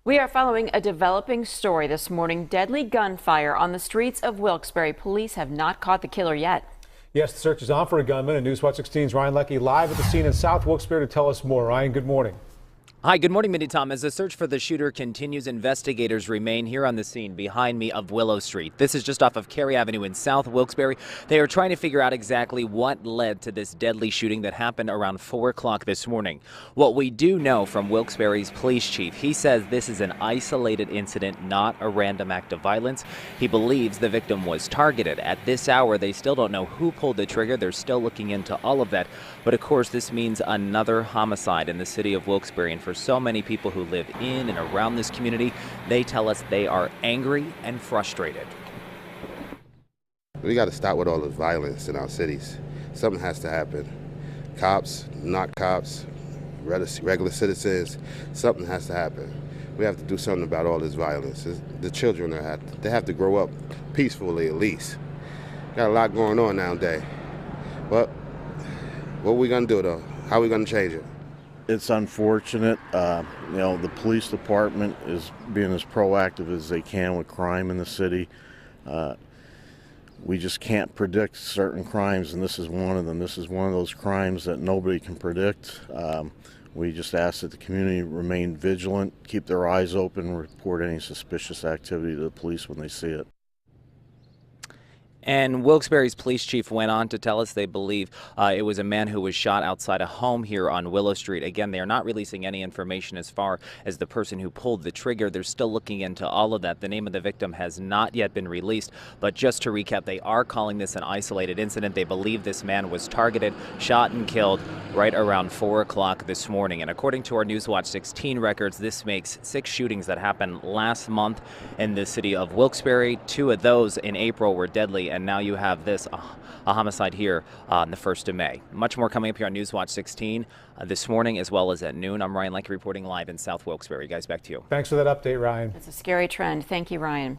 We are following a developing story this morning. Deadly gunfire on the streets of Wilkes-Barre. Police have not caught the killer yet. Yes, the search is on for a gunman. And Newswatch 16's Ryan Leckie live at the scene in South Wilkes-Barre to tell us more. Ryan, good morning. Hi, good morning, Mindy Tom. As the search for the shooter continues, investigators remain here on the scene behind me of Willow Street. This is just off of Cary Avenue in South Wilkes-Barre. They are trying to figure out exactly what led to this deadly shooting that happened around 4 o'clock this morning. What we do know from Wilkes-Barre's police chief, he says this is an isolated incident, not a random act of violence. He believes the victim was targeted. At this hour, they still don't know who pulled the trigger. They're still looking into all of that. But of course, this means another homicide in the city of Wilkes-Barre. And for so many people who live in and around this community, they tell us they are angry and frustrated. We got to stop with all the violence in our cities. Something has to happen. Cops, not cops, regular citizens, something has to happen. We have to do something about all this violence. The children they have to grow up peacefully at least. Got a lot going on nowadays. But what are we going to do though? How are we going to change it? It's unfortunate. The police department is being as proactive as they can with crime in the city. We just can't predict certain crimes, and this is one of them. This is one of those crimes that nobody can predict. We just ask that the community remain vigilant, keep their eyes open, report any suspicious activity to the police when they see it. And Wilkes-Barre's police chief went on to tell us they believe it was a man who was shot outside a home here on Willow Street. Again, they are not releasing any information as far as the person who pulled the trigger. They're still looking into all of that. The name of the victim has not yet been released. But just to recap, they are calling this an isolated incident. They believe this man was targeted, shot, and killed right around 4 o'clock this morning. And according to our Newswatch 16 records, this makes 6 shootings that happened last month in the city of Wilkes-Barre. 2 of those in April were deadly. And now you have this, a homicide here on the 1st of May. Much more coming up here on Newswatch 16 this morning as well as at noon. I'm Ryan Leckie reporting live in South Wilkes-Barre. Guys, back to you. Thanks for that update, Ryan. It's a scary trend. Thank you, Ryan.